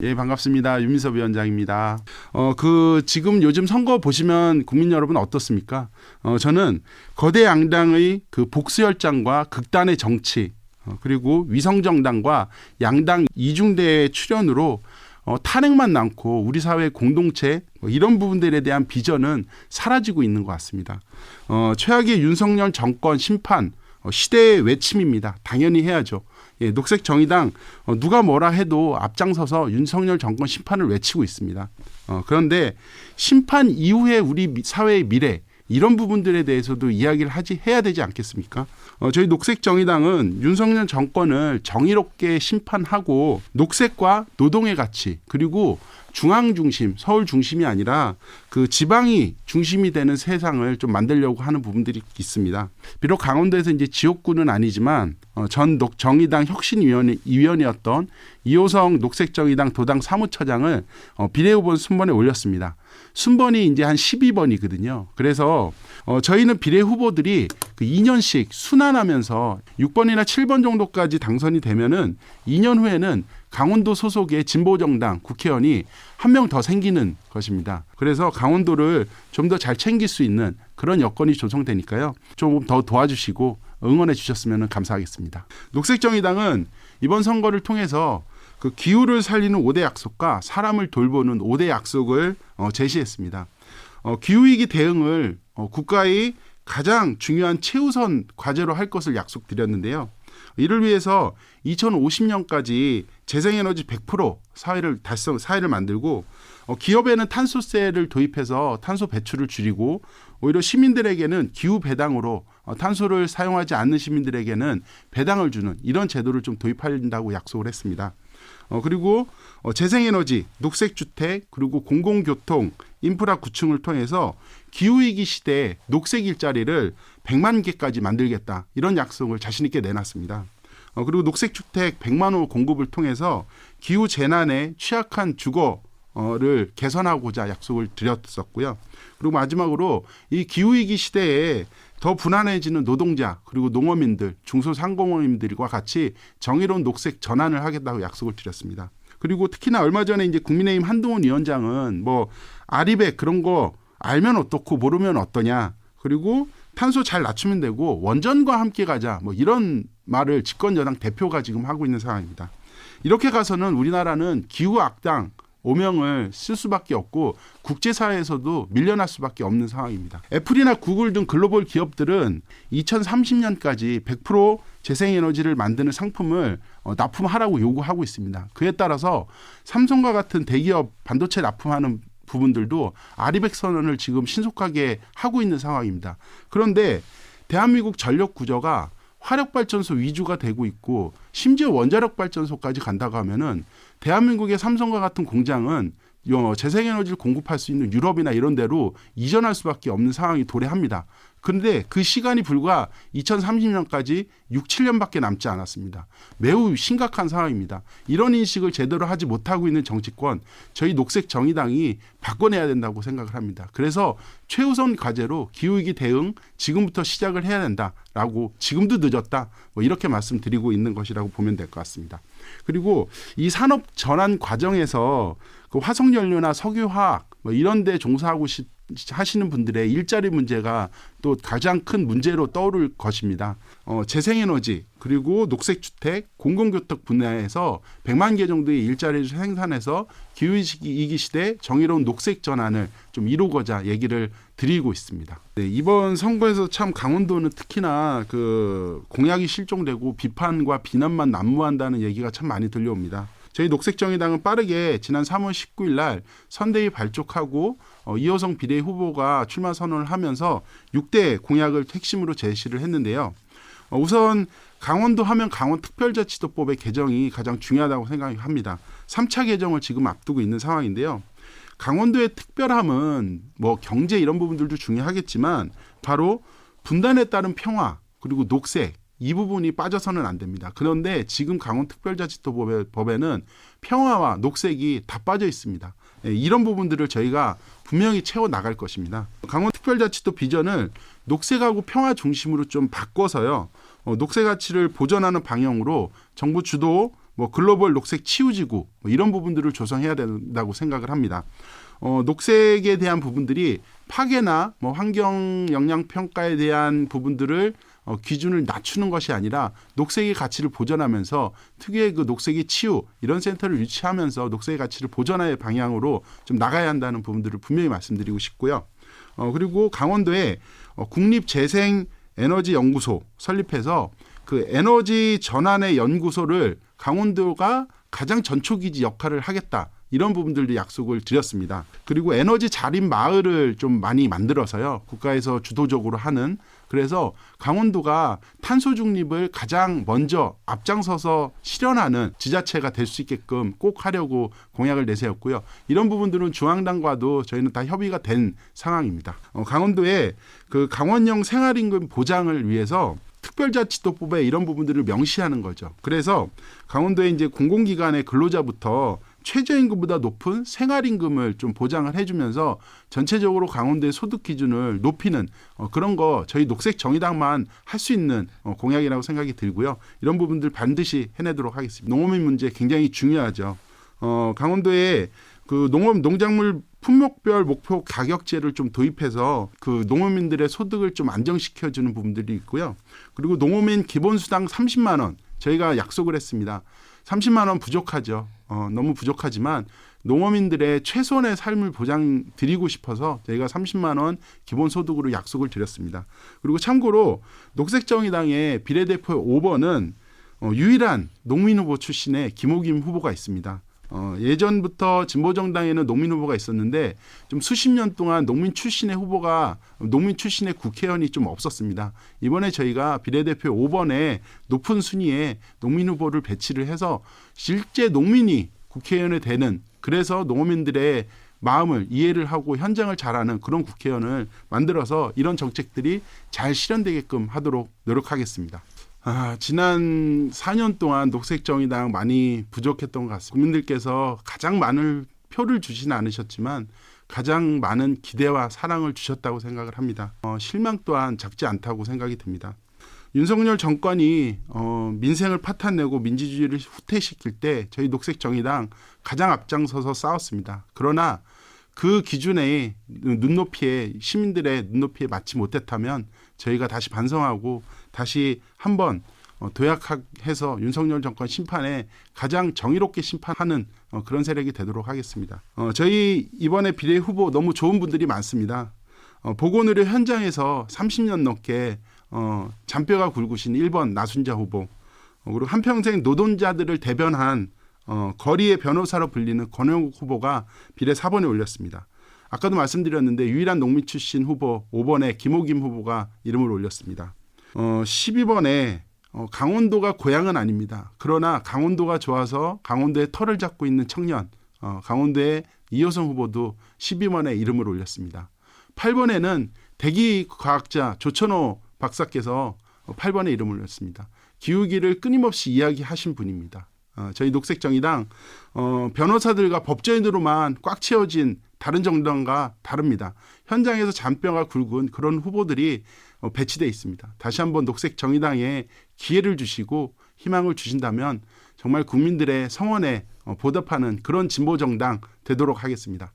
예, 반갑습니다. 유민섭 위원장입니다. 지금 요즘 선거 보시면 국민 여러분 어떻습니까? 저는 거대 양당의 그 복수열장과 극단의 정치, 그리고 위성정당과 양당 이중대의 출현으로 탄핵만 남고 우리 사회 공동체 이런 부분들에 대한 비전은 사라지고 있는 것 같습니다. 최악의 윤석열 정권 심판, 시대의 외침입니다. 당연히 해야죠. 예, 녹색정의당 누가 뭐라 해도 앞장서서 윤석열 정권 심판을 외치고 있습니다. 그런데 심판 이후에 우리 사회의 미래 이런 부분들에 대해서도 이야기를 해야 되지 않겠습니까? 저희 녹색정의당은 윤석열 정권을 정의롭게 심판하고 녹색과 노동의 가치 그리고 중앙 중심, 서울 중심이 아니라 그 지방이 중심이 되는 세상을 좀 만들려고 하는 부분들이 있습니다. 비록 강원도에서 이제 지역구는 아니지만 전 정의당 혁신위원이었던 이호성 녹색정의당 도당 사무처장을 비례후보 순번에 올렸습니다. 순번이 이제 한 12번이거든요. 그래서 저희는 비례 후보들이 그 2년씩 순환하면서 6번이나 7번 정도까지 당선이 되면은 2년 후에는 강원도 소속의 진보정당 국회의원이 한 명 더 생기는 것입니다. 그래서 강원도를 좀 더 잘 챙길 수 있는 그런 여건이 조성되니까요. 좀 더 도와주시고 응원해 주셨으면 감사하겠습니다. 녹색정의당은 이번 선거를 통해서 그 기후를 살리는 5대 약속과 사람을 돌보는 5대 약속을 제시했습니다. 기후위기 대응을 국가의 가장 중요한 최우선 과제로 할 것을 약속드렸는데요. 이를 위해서 2050년까지 재생에너지 100% 사회를 만들고 기업에는 탄소세를 도입해서 탄소 배출을 줄이고 오히려 시민들에게는 기후 배당으로 탄소를 사용하지 않는 시민들에게는 배당을 주는 이런 제도를 좀 도입한다고 약속을 했습니다. 그리고 재생에너지, 녹색주택, 그리고 공공교통, 인프라 구축을 통해서 기후위기 시대에 녹색 일자리를 100만 개까지 만들겠다. 이런 약속을 자신 있게 내놨습니다. 그리고 녹색주택 100만 호 공급을 통해서 기후재난에 취약한 주거를 개선하고자 약속을 드렸었고요. 그리고 마지막으로 이 기후위기 시대에 더 불안해지는 노동자 그리고 농어민들, 중소상공인들과 같이 정의로운 녹색 전환을 하겠다고 약속을 드렸습니다. 그리고 특히나 얼마 전에 이제 국민의힘 한동훈 위원장은 아리백 그런 거 알면 어떻고 모르면 어떠냐. 그리고 탄소 잘 낮추면 되고 원전과 함께 가자. 이런 말을 집권여당 대표가 지금 하고 있는 상황입니다. 이렇게 가서는 우리나라는 기후 악당 오명을 쓸 수밖에 없고 국제사회에서도 밀려날 수밖에 없는 상황입니다. 애플이나 구글 등 글로벌 기업들은 2030년까지 100% 재생에너지를 만드는 상품을 납품하라고 요구하고 있습니다. 그에 따라서 삼성과 같은 대기업 반도체 납품하는 부분들도 아리백 선언을 지금 신속하게 하고 있는 상황입니다. 그런데 대한민국 전력 구조가 화력발전소 위주가 되고 있고 심지어 원자력발전소까지 간다고 하면은 대한민국의 삼성과 같은 공장은 재생에너지를 공급할 수 있는 유럽이나 이런 데로 이전할 수밖에 없는 상황이 도래합니다. 그런데 그 시간이 불과 2030년까지 6, 7년밖에 남지 않았습니다. 매우 심각한 상황입니다. 이런 인식을 제대로 하지 못하고 있는 정치권, 저희 녹색정의당이 바꿔내야 된다고 생각을 합니다. 그래서 최우선 과제로 기후위기 대응 지금부터 시작을 해야 된다라고 지금도 늦었다 이렇게 말씀드리고 있는 것이라고 보면 될 것 같습니다. 그리고 이 산업 전환 과정에서 그 화석연료나 석유화학 이런 데 종사하고 하시는 분들의 일자리 문제가 또 가장 큰 문제로 떠오를 것입니다. 재생에너지 그리고 녹색주택, 공공교통 분야에서 100만 개 정도의 일자리를 생산해서 기후위기 시대 정의로운 녹색 전환을 좀 이루고자 얘기를 드리고 있습니다. 네, 이번 선거에서 참 강원도는 특히나 그 공약이 실종되고 비판과 비난만 난무한다는 얘기가 참 많이 들려옵니다. 저희 녹색정의당은 빠르게 지난 3월 19일 날 선대위 발족하고 이호성 비례 후보가 출마 선언을 하면서 6대 공약을 핵심으로 제시를 했는데요. 우선 강원도 하면 강원특별자치도법의 개정이 가장 중요하다고 생각합니다. 3차 개정을 지금 앞두고 있는 상황인데요. 강원도의 특별함은 경제 이런 부분들도 중요하겠지만 바로 분단에 따른 평화 그리고 녹색 이 부분이 빠져서는 안 됩니다. 그런데 지금 강원특별자치도법에는 평화와 녹색이 다 빠져 있습니다. 이런 부분들을 저희가 분명히 채워나갈 것입니다. 강원특별자치도 비전을 녹색하고 평화 중심으로 좀 바꿔서요. 녹색 가치를 보존하는 방향으로 정부 주도 뭐 글로벌 녹색 치유지구 뭐 이런 부분들을 조성해야 된다고 생각을 합니다. 녹색에 대한 부분들이 파괴나 뭐 환경 영향 평가에 대한 부분들을 기준을 낮추는 것이 아니라 녹색의 가치를 보존하면서 특유의 그 녹색의 치유 이런 센터를 유치하면서 녹색의 가치를 보존할 방향으로 좀 나가야 한다는 부분들을 분명히 말씀드리고 싶고요. 그리고 강원도에 국립재생에너지연구소 설립해서 그 에너지 전환의 연구소를 강원도가 가장 전초기지 역할을 하겠다. 이런 부분들도 약속을 드렸습니다. 그리고 에너지 자립 마을을 좀 많이 만들어서요. 국가에서 주도적으로 하는 그래서 강원도가 탄소 중립을 가장 먼저 앞장서서 실현하는 지자체가 될 수 있게끔 꼭 하려고 공약을 내세웠고요. 이런 부분들은 중앙당과도 저희는 다 협의가 된 상황입니다. 강원도에 그 강원형 생활임금 보장을 위해서 특별자치도법에 이런 부분들을 명시하는 거죠. 그래서 강원도에 이제 공공기관의 근로자부터 최저임금보다 높은 생활임금을 좀 보장을 해주면서 전체적으로 강원도의 소득 기준을 높이는 그런 거 저희 녹색정의당만 할 수 있는 공약이라고 생각이 들고요. 이런 부분들 반드시 해내도록 하겠습니다. 농어민 문제 굉장히 중요하죠. 강원도에 그 농작물 품목별 목표 가격제를 좀 도입해서 그 농어민들의 소득을 좀 안정시켜주는 부분들이 있고요. 그리고 농어민 기본수당 30만 원 저희가 약속을 했습니다. 30만 원 부족하죠. 너무 부족하지만 농어민들의 최소한의 삶을 보장 드리고 싶어서 저희가 30만 원 기본소득으로 약속을 드렸습니다. 그리고 참고로 녹색정의당의 비례대표 5번은 유일한 농민 후보 출신의 김호김 후보가 있습니다. 예전부터 진보정당에는 농민 후보가 있었는데 좀 수십 년 동안 농민 출신의 국회의원이 좀 없었습니다. 이번에 저희가 비례대표 5번에 높은 순위에 농민 후보를 배치를 해서 실제 농민이 국회의원이 되는 그래서 농민들의 마음을 이해를 하고 현장을 잘하는 그런 국회의원을 만들어서 이런 정책들이 잘 실현되게끔 하도록 노력하겠습니다. 지난 4년 동안 녹색정의당 많이 부족했던 것 같습니다. 국민들께서 가장 많은 표를 주지는 않으셨지만 가장 많은 기대와 사랑을 주셨다고 생각을 합니다. 실망 또한 작지 않다고 생각이 듭니다. 윤석열 정권이 민생을 파탄내고 민주주의를 후퇴시킬 때 저희 녹색정의당 가장 앞장서서 싸웠습니다. 그러나 그 기준에 시민들의 눈높이에 맞지 못했다면 저희가 다시 반성하고 다시 한번 도약해서 윤석열 정권 심판에 가장 정의롭게 심판하는 그런 세력이 되도록 하겠습니다. 저희 이번에 비례 후보 너무 좋은 분들이 많습니다. 보건의료 현장에서 30년 넘게 잔뼈가 굵으신 1번 나순자 후보 그리고 한평생 노동자들을 대변한 거리의 변호사로 불리는 권영욱 후보가 비례 4번에 올렸습니다. 아까도 말씀드렸는데 유일한 농민 출신 후보 5번에 김호김 후보가 이름을 올렸습니다. 12번에 강원도가 고향은 아닙니다. 그러나 강원도가 좋아서 강원도의 털을 잡고 있는 청년 강원도의 이효성 후보도 12번에 이름을 올렸습니다. 8번에는 대기과학자 조천호 박사께서 8번에 이름을 올렸습니다. 기후위기를 끊임없이 이야기하신 분입니다. 저희 녹색정의당 변호사들과 법조인으로만 꽉 채워진 다른 정당과 다릅니다. 현장에서 잔뼈가 굵은 그런 후보들이 배치되어 있습니다. 다시 한번 녹색정의당에 기회를 주시고 희망을 주신다면 정말 국민들의 성원에 보답하는 그런 진보정당 되도록 하겠습니다.